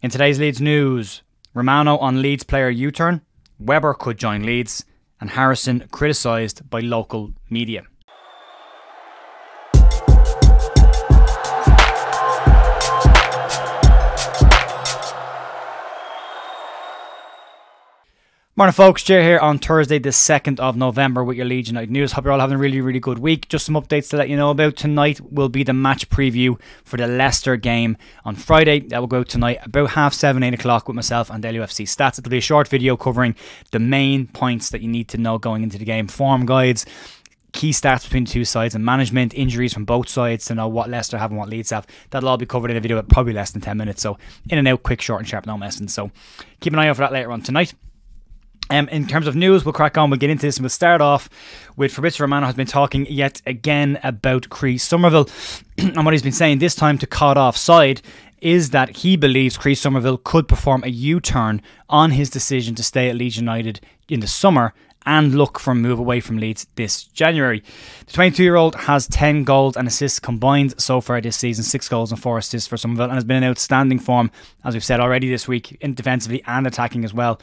In today's Leeds news, Romano on Leeds player UTurn, Webber could join Leeds, and Harrison criticised by local media. Morning folks, Jay here on Thursday the 2nd of November with your Leeds United news. Hope you're all having a really good week. Just some updates to let you know about. Tonight will be the match preview for the Leicester game on Friday. That will go out tonight about 7:30, 8 o'clock with myself and lufc Stats. It'll be a short video covering the main points that you need to know going into the game. Form guides, key stats between the two sides, and management, injuries from both sides to know what Leicester have and what Leeds have. That'll all be covered in a video at probably less than 10 minutes. So in and out, quick, short and sharp, no messing. So keep an eye out for that later on tonight. In terms of news, we'll crack on, we'll get into this, and we'll start off with Fabrizio Romano has been talking yet again about Chris Somerville, and what he's been saying this time to caught offside is that he believes Chris Somerville could perform a U-turn on his decision to stay at Leeds United in the summer and look for a move away from Leeds this January. The 22-year-old has 10 goals and assists combined so far this season, 6 goals and 4 assists for Somerville, and has been in outstanding form, as we've said already this week, in defensively and attacking as well.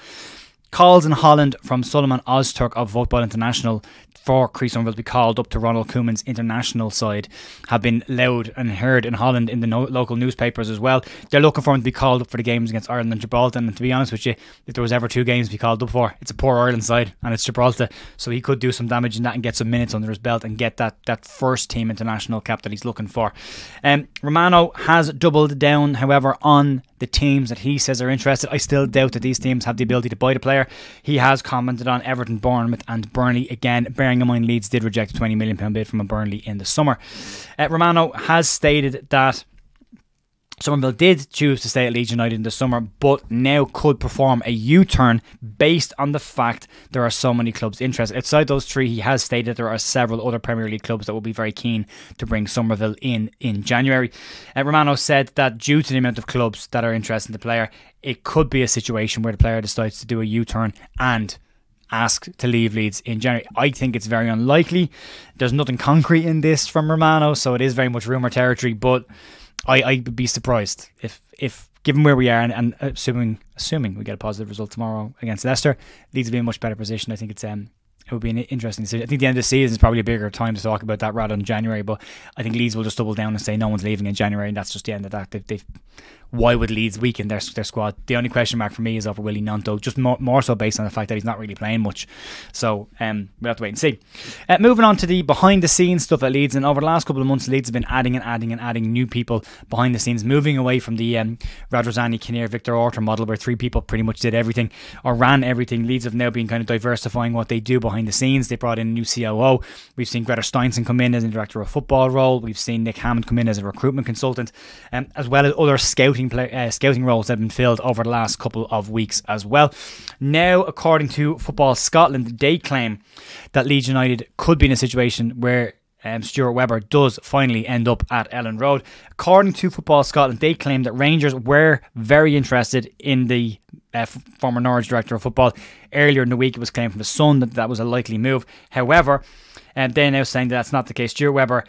Calls in Holland from Suleiman Ozturk of Football International for Chris Somerville to be called up to Ronald Koeman's international side have been loud and heard in Holland in the local newspapers as well. They're looking for him to be called up for the games against Ireland and Gibraltar, and to be honest with you, if there was ever 2 games to be called up for, it's a poor Ireland side and it's Gibraltar, so he could do some damage in that and get some minutes under his belt and get that first team international cap that he's looking for. Romano has doubled down, however, on the teams that he says are interested. I still doubt that these teams have the ability to buy the player. He has commented on Everton, Bournemouth and Burnley again, bearing in mind Leeds did reject a £20 million bid from a Burnley in the summer. Romano has stated that Somerville did choose to stay at Leeds United in the summer, but now could perform a U-turn based on the fact there are so many clubs interested. Outside those 3, he has stated there are several other Premier League clubs that will be very keen to bring Somerville in January. Romano said that due to the amount of clubs that are interested in the player, it could be a situation where the player decides to do a U-turn and ask to leave Leeds in January. I think it's very unlikely. There's nothing concrete in this from Romano, so it is very much rumour territory, but I would be surprised if given where we are and assuming we get a positive result tomorrow against Leicester, Leeds will be in a much better position. I think it would be an interesting decision. I think the end of the season is probably a bigger time to talk about that rather than January, but I think Leeds will just double down and say no one's leaving in January, and that's just the end of that. Why would Leeds weaken their squad? The only question mark for me is over Willie Gnonto, just more so based on the fact that he's not really playing much. So we'll have to wait and see. Moving on to the behind the scenes stuff at Leeds, and over the last couple of months Leeds have been adding new people behind the scenes, moving away from the Radrazani, Kinnear, Victor Orta model where 3 people pretty much did everything or ran everything. Leeds have now been kind of diversifying what they do behind the scenes. They brought in a new COO. We've seen Greta Steinson come in as a director of football role. We've seen Nick Hammond come in as a recruitment consultant, as well as other scouting roles that have been filled over the last couple of weeks as well. Now, according to Football Scotland, they claim that Leeds United could be in a situation where Stuart Webber does finally end up at Elland Road. According to Football Scotland, they claim that Rangers were very interested in the former Norwich director of football. Earlier in the week, it was claimed from the Sun that was a likely move. However, they're now saying that that's not the case. Stuart Webber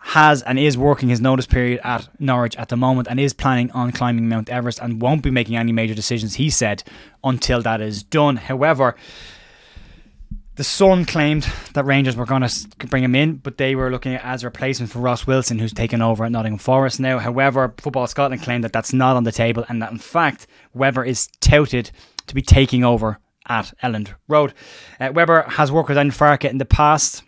has and is working his notice period at Norwich at the moment and is planning on climbing Mount Everest and won't be making any major decisions, he said, until that is done. However, the Sun claimed that Rangers were going to bring him in, but they were looking at as a replacement for Ross Wilson, who's taken over at Nottingham Forest now. However, Football Scotland claimed that that's not on the table and that in fact Webber is touted to be taking over at Elland Road. Webber has worked with Andy Farke in the past,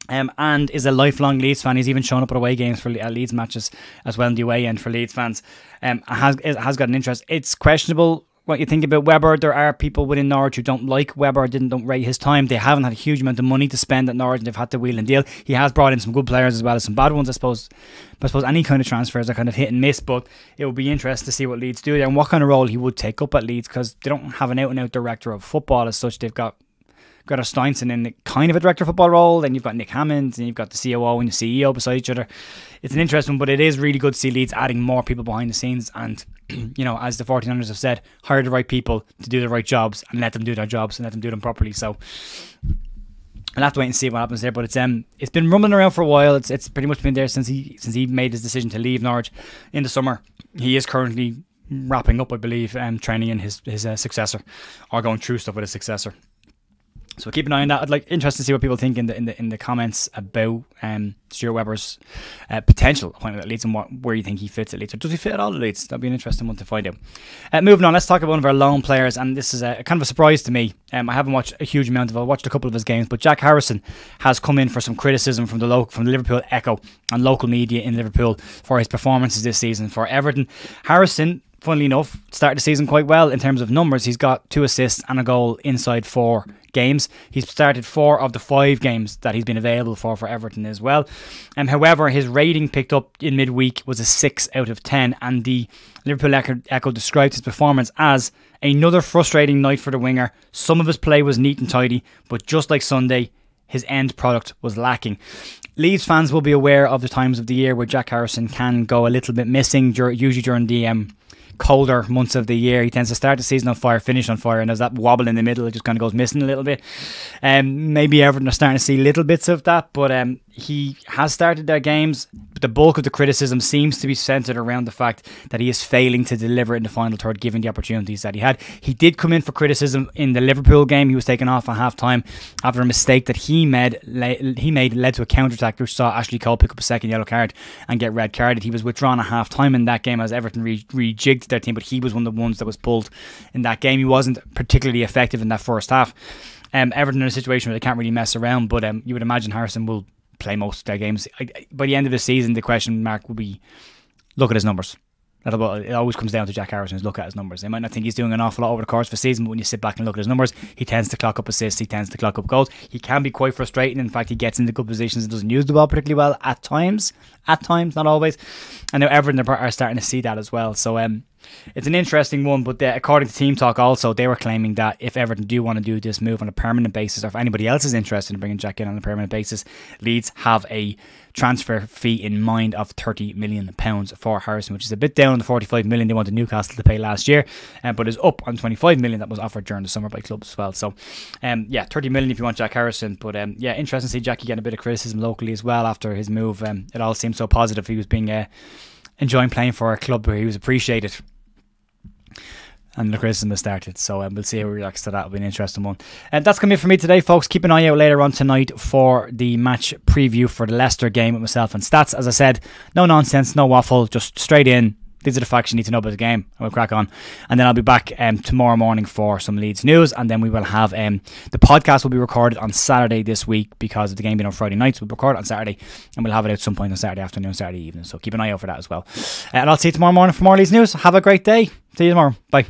and is a lifelong Leeds fan. He's even shown up at away games for Leeds matches as well in the away end for Leeds fans. Has got an interest. It's questionable what you think about Webber. There are people within Norwich who don't like Webber, don't rate his time. They haven't had a huge amount of money to spend at Norwich and they've had to wheel and deal. He has brought in some good players as well as some bad ones, I suppose. But I suppose any kind of transfers are kind of hit and miss, but it would be interesting to see what Leeds do there and what kind of role he would take up at Leeds, because they don't have an out-and-out director of football as such. They've got Greta Steinson in kind of a director of football role, then you've got Nick Hammond, and you've got the COO and the CEO beside each other. It's an interesting one, but it is really good to see Leeds adding more people behind the scenes and, you know, as the 49ers have said, hire the right people to do the right jobs and let them do their jobs and let them do them properly. So I'll have to wait and see what happens there, but it's been rumbling around for a while. It's pretty much been there since he made his decision to leave Norwich in the summer. He is currently wrapping up, I believe, training in his successor, or going through stuff with his successor. So keep an eye on that. I'd like interested to see what people think in the comments about Stuart Webber's potential appointment at Leeds and where you think he fits at Leeds, or does he fit at all at Leeds? That'd be an interesting one to find out. Moving on, let's talk about one of our loan players, and this is a kind of a surprise to me. I haven't watched a huge amount of it. I watched a couple of his games, but Jack Harrison has come in for some criticism from the Liverpool Echo and local media in Liverpool for his performances this season for Everton. Harrison, funnily enough, started the season quite well in terms of numbers. He's got 2 assists and a goal inside 4 games. He's started 4 of the 5 games that he's been available for Everton as well. However, his rating picked up in midweek was a 6 out of 10, and the Liverpool Echo described his performance as another frustrating night for the winger. Some of his play was neat and tidy, but just like Sunday, his end product was lacking. Leeds fans will be aware of the times of the year where Jack Harrison can go a little bit missing, usually during the colder months of the year. He tends to start the season on fire, finish on fire, and there's that wobble in the middle. It just kind of goes missing a little bit. Maybe Everton are starting to see little bits of that, but he has started their games. But the bulk of the criticism seems to be centred around the fact that he is failing to deliver in the final third given the opportunities that he had. He did come in for criticism in the Liverpool game. He was taken off at half time after a mistake that he made led to a counter-attack which saw Ashley Cole pick up a second yellow card and get red carded. He was withdrawn at half time in that game as Everton rejigged their team, but he was one of the ones that was pulled in that game. He wasn't particularly effective in that first half. Everton in a situation where they can't really mess around, but you would imagine Harrison will play most of their games. By the end of the season, the question mark will be, look at his numbers. It always comes down to Jack Harrison, look at his numbers. They might not think he's doing an awful lot over the course of the season, but when you sit back and look at his numbers, he tends to clock up assists, he tends to clock up goals. He can be quite frustrating. In fact, he gets into good positions and doesn't use the ball particularly well at times, not always. And now Everton are starting to see that as well. So it's an interesting one, but according to Team Talk also, they were claiming that if Everton do want to do this move on a permanent basis, or if anybody else is interested in bringing Jack in on a permanent basis, Leeds have a transfer fee in mind of £30 million for Harrison, which is a bit down on the £45 million they wanted Newcastle to pay last year, but is up on £25 million that was offered during the summer by clubs as well. So £30 million if you want Jack Harrison, but interesting to see Jackie getting a bit of criticism locally as well after his move. It all seemed so positive. He was enjoying playing for a club where he was appreciated, and the criticism has started. So we'll see how we react to that. It'll be an interesting one. And that's going to be it for me today, folks. Keep an eye out later on tonight for the match preview for the Leicester game with myself and Stats. As I said, no nonsense, no waffle, just straight in. These are the facts you need to know about the game, and we'll crack on. And then I'll be back tomorrow morning for some Leeds news, and then we will have the podcast will be recorded on Saturday this week because of the game being on Friday night. So we'll record it on Saturday, and we'll have it out some point on Saturday afternoon, Saturday evening. So keep an eye out for that as well. And I'll see you tomorrow morning for more Leeds news. Have a great day. See you tomorrow. Bye.